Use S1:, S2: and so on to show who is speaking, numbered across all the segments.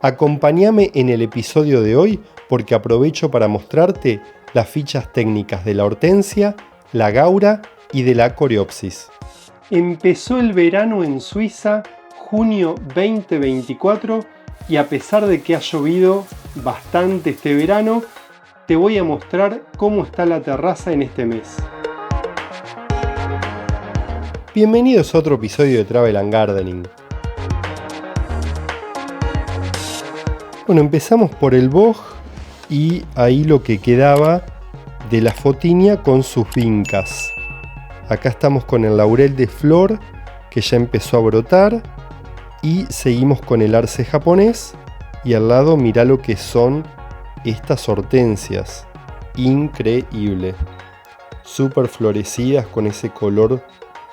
S1: Acompáñame en el episodio de hoy porque aprovecho para mostrarte las fichas técnicas de la hortensia, la gaura y de la coreopsis. Empezó el verano en Suiza, junio 2024, y a pesar de que ha llovido bastante este verano, te voy a mostrar cómo está la terraza en este mes. Bienvenidos a otro episodio de Travel and Gardening. Bueno, empezamos por el boj y ahí lo que quedaba de la fotinia con sus vincas. Acá estamos con el laurel de flor que ya empezó a brotar y seguimos con el arce japonés y al lado mirá lo que son estas hortensias. Increíble. Súper florecidas con ese color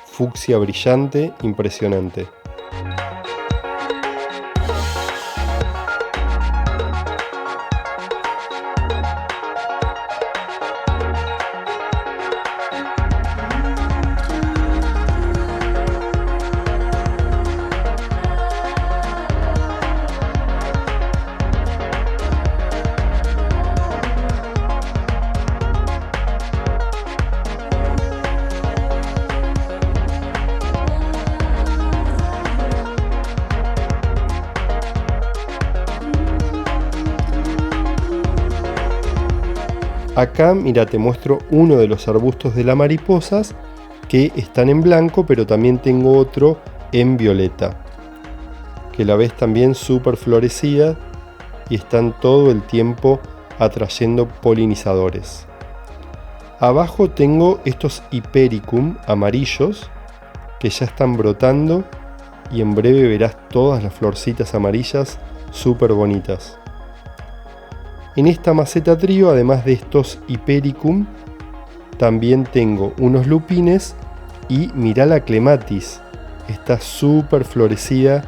S1: fucsia brillante, impresionante. Acá, mira, te muestro uno de los arbustos de las mariposas que están en blanco, pero también tengo otro en violeta, que la ves también súper florecida y están todo el tiempo atrayendo polinizadores. Abajo tengo estos Hipericum amarillos que ya están brotando y en breve verás todas las florcitas amarillas súper bonitas. En esta maceta trío, además de estos Hipericum, también tengo unos lupines y mirá la clematis. Está súper florecida,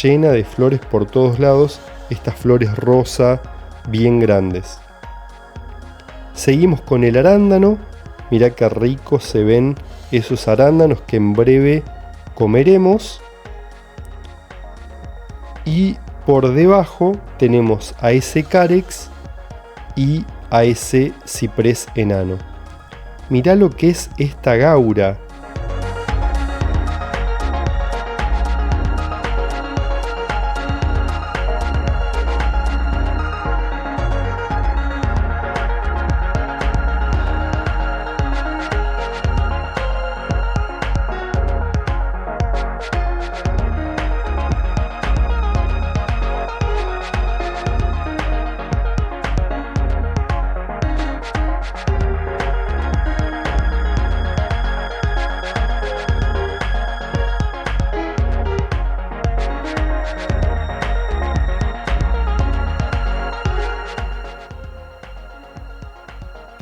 S1: llena de flores por todos lados, estas flores rosa bien grandes. Seguimos con el arándano, mirá qué rico se ven esos arándanos que en breve comeremos. Y por debajo tenemos a ese carex y a ese ciprés enano. Mirá lo que es esta gaura.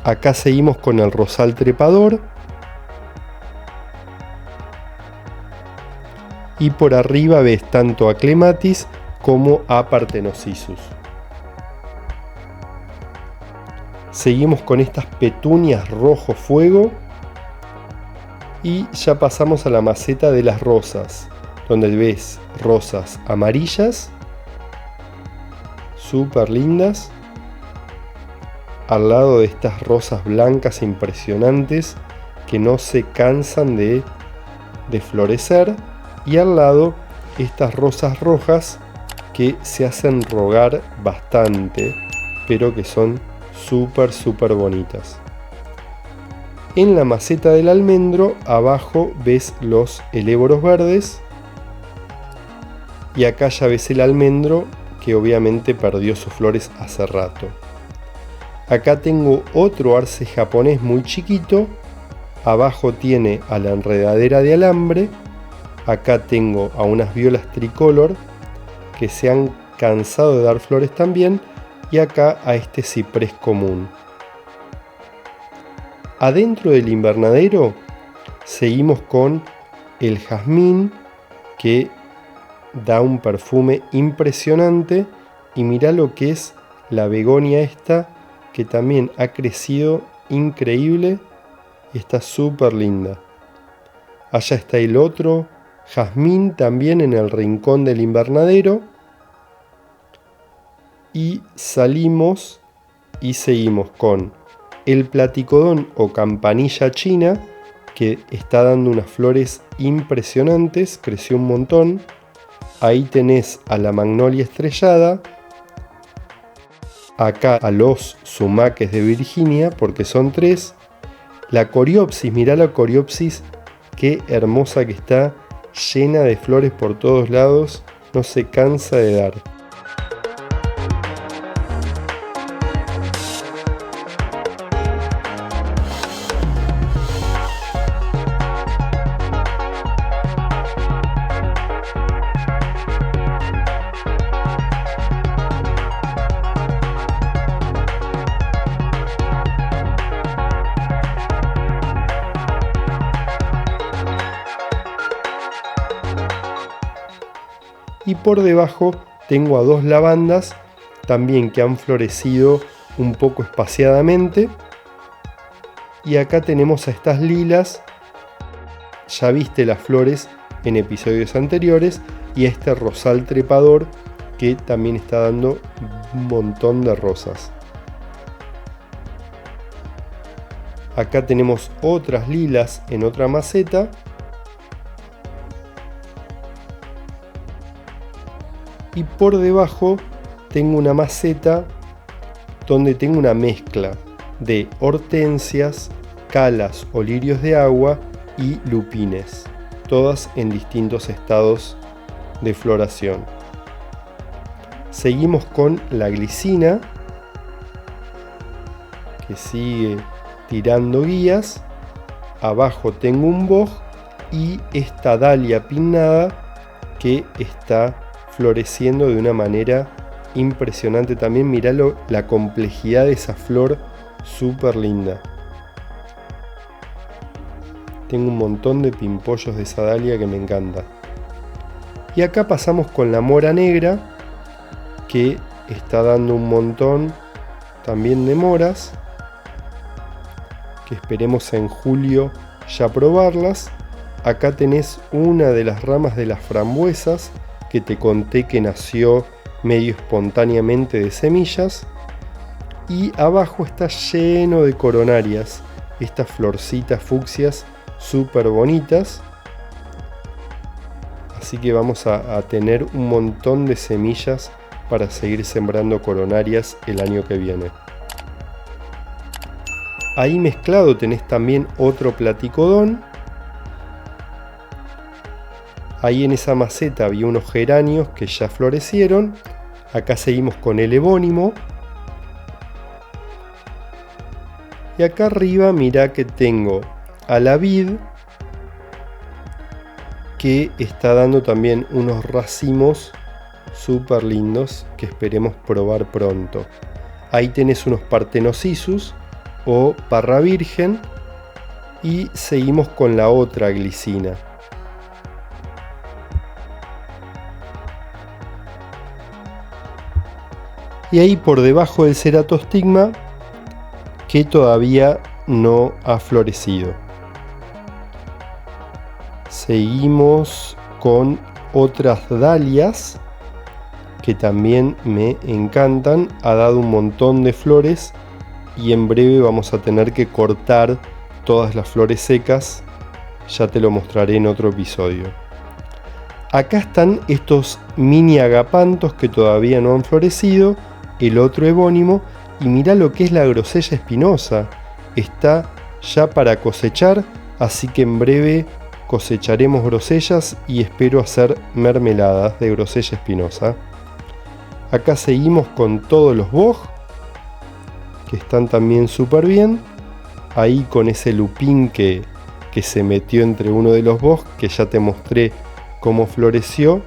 S1: Acá seguimos con el rosal trepador y por arriba ves tanto a clematis como a partenosisus. Seguimos con estas petunias rojo fuego y ya pasamos a la maceta de las rosas, donde ves rosas amarillas, súper lindas, al lado de estas rosas blancas impresionantes que no se cansan de florecer, y al lado estas rosas rojas que se hacen rogar bastante, pero que son súper bonitas. En la maceta del almendro abajo ves los eléboros verdes y acá ya ves el almendro que obviamente perdió sus flores hace rato. Acá tengo otro arce japonés muy chiquito, abajo tiene a la enredadera de alambre, acá tengo a unas violas tricolor que se han cansado de dar flores también, y acá a este ciprés común. Adentro del invernadero seguimos con el jazmín que da un perfume impresionante, y mirá lo que es la begonia esta, que también ha crecido increíble y está súper linda. Allá está el otro jazmín también en el rincón del invernadero. y salimos y seguimos con el platicodón o campanilla china, que está dando unas flores impresionantes, creció un montón. Ahí tenés a la magnolia estrellada, acá a los sumaques de Virginia, porque son 3. La coriopsis, mirá la coriopsis, qué hermosa que está, llena de flores por todos lados, no se cansa de dar. Y por debajo tengo a 2 lavandas también que han florecido un poco espaciadamente. Y acá tenemos a estas lilas, ya viste las flores en episodios anteriores, y a este rosal trepador que también está dando un montón de rosas. Acá tenemos otras lilas en otra maceta. Y por debajo tengo una maceta donde tengo una mezcla de hortensias, calas o lirios de agua y lupines, todas en distintos estados de floración. Seguimos con la glicina, que sigue tirando guías. Abajo tengo un boj y esta dalia pinnada que está floreciendo de una manera impresionante también. Mirá la complejidad de esa flor, súper linda. Tengo un montón de pimpollos de esa dalia que me encanta. Y acá pasamos con la mora negra, que está dando un montón también de moras, que esperemos en julio ya probarlas. Acá tenés una de las ramas de las frambuesas, que te conté que nació medio espontáneamente de semillas. Y abajo está lleno de coronarias, estas florcitas fucsias súper bonitas. Así que vamos a tener un montón de semillas para seguir sembrando coronarias el año que viene. Ahí mezclado tenés también otro platicodón. Ahí en esa maceta había unos geranios que ya florecieron. Acá seguimos con el ebónimo. Y acá arriba mirá que tengo a la vid, que está dando también unos racimos súper lindos que esperemos probar pronto. Ahí tenés unos Parthenosisus o parra virgen. Y seguimos con la otra glicina. Y ahí por debajo del ceratostigma, que todavía no ha florecido. Seguimos con otras dalias que también me encantan. Ha dado un montón de flores y en breve vamos a tener que cortar todas las flores secas. Ya te lo mostraré en otro episodio. Acá están estos mini agapantos que todavía no han florecido. El otro ebónimo, y mirá lo que es la grosella espinosa, está ya para cosechar, así que en breve cosecharemos grosellas y espero hacer mermeladas de grosella espinosa. Acá seguimos con todos los boj, que están también súper bien, ahí con ese lupín que se metió entre uno de los boj, que ya te mostré cómo floreció.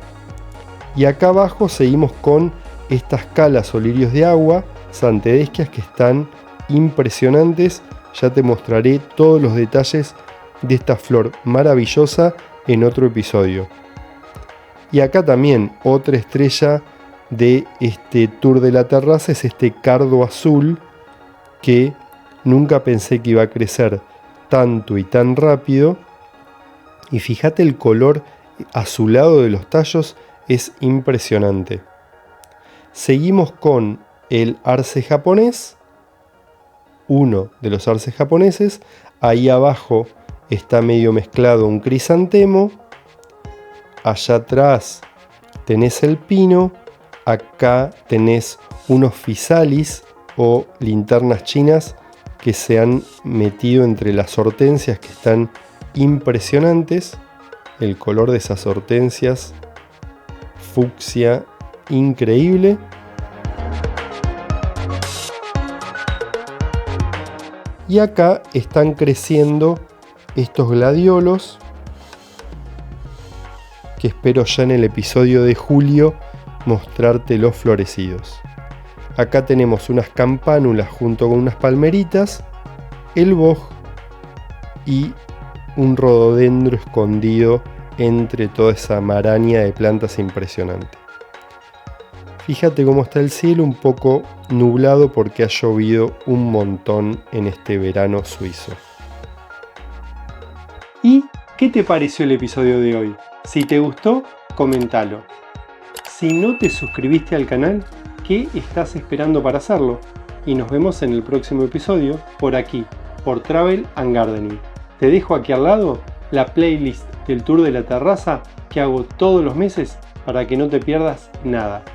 S1: Y acá abajo seguimos con estas calas o lirios de agua, santedesquias, que están impresionantes. Ya te mostraré todos los detalles de esta flor maravillosa en otro episodio. Y acá también otra estrella de este tour de la terraza es este cardo azul, que nunca pensé que iba a crecer tanto y tan rápido. Y fíjate el color azulado de los tallos, es impresionante. Seguimos con el arce japonés, uno de los arces japoneses. Ahí abajo está medio mezclado un crisantemo. Allá atrás tenés el pino. Acá tenés unos fisalis o linternas chinas que se han metido entre las hortensias, que están impresionantes. El color de esas hortensias, fucsia, increíble. Y acá están creciendo estos gladiolos, que espero ya en el episodio de julio mostrarte los florecidos. Acá tenemos unas campánulas junto con unas palmeritas, el boj y un rododendro escondido entre toda esa maraña de plantas impresionante. Fíjate cómo está el cielo, un poco nublado porque ha llovido un montón en este verano suizo. ¿Y qué te pareció el episodio de hoy? Si te gustó, comentalo. Si no te suscribiste al canal, ¿qué estás esperando para hacerlo? Y nos vemos en el próximo episodio por aquí, por Travel and Gardening. Te dejo aquí al lado la playlist del tour de la terraza que hago todos los meses para que no te pierdas nada.